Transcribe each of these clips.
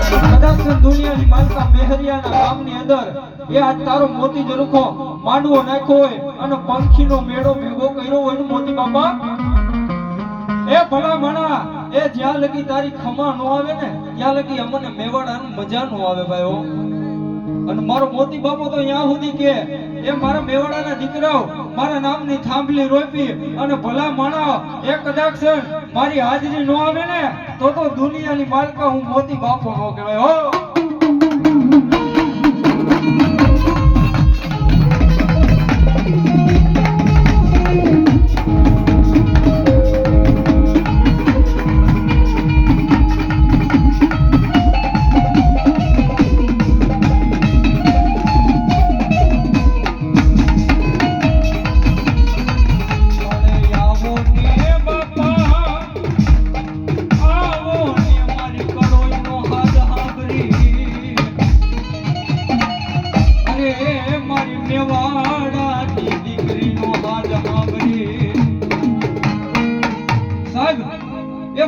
કદાચ દુનિયાની માલકા મેહરિયાના ગામની અંદર એ આજ તારો મોતી જરુખો માંડવો નાખ્યો હોય અને પંખીનો મેળો ભેગો કર્યો હોય ને મોતી બાપા એ ભલા મણા એ જ્યાં લગી તારી ખમા નો આવે ને ત્યાં લગી અમને મેવાડાની મજા નો આવે ભાઈઓ અને મારો મોતી બાપો તો ત્યાં સુધી કે એ મારા મેવાડાના દીકરાઓ મારા નામની થાંભલી રોપી અને ભલા માણા એ કદાચ મારી હાજરી નો આવે ને તો દુનિયાની માલકા હું મોતી બાપો નો કહેવાય હો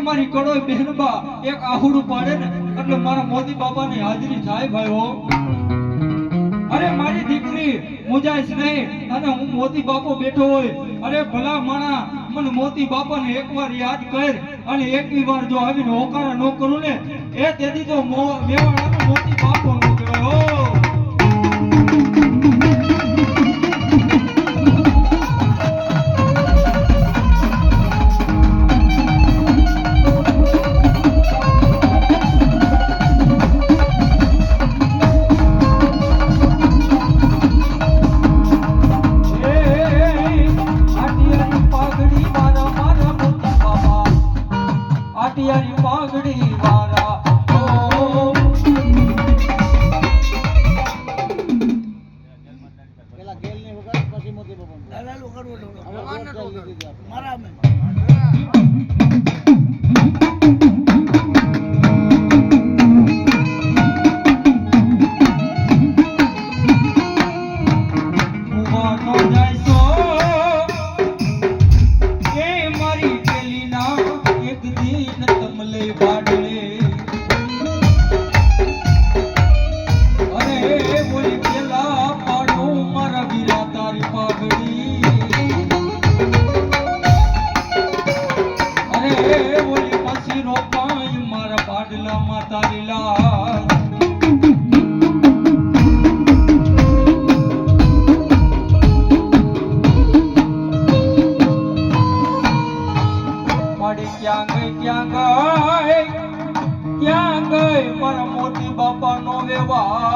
મારી કડોય બહેનબા એક આહુડું પાડે ને એટલે મારા મોદી બાપાની હાજરી થાય ભાઈ હો અરે મારી દીકરી મુજાઈશ નહીં અને હું મોતી બાપો બેઠો હોય અરે ભલા માણા મને મોતી બાપાને એકવાર યાદ કર અને એકવી વાર જો આવીને હોકારા ન કરું ને એ તેથી તો મેવાડાનો મોતી બાપો નો કહેવાય હો ક્યાં ગઈ મારા મોતી બાપા નો વ્યવહાર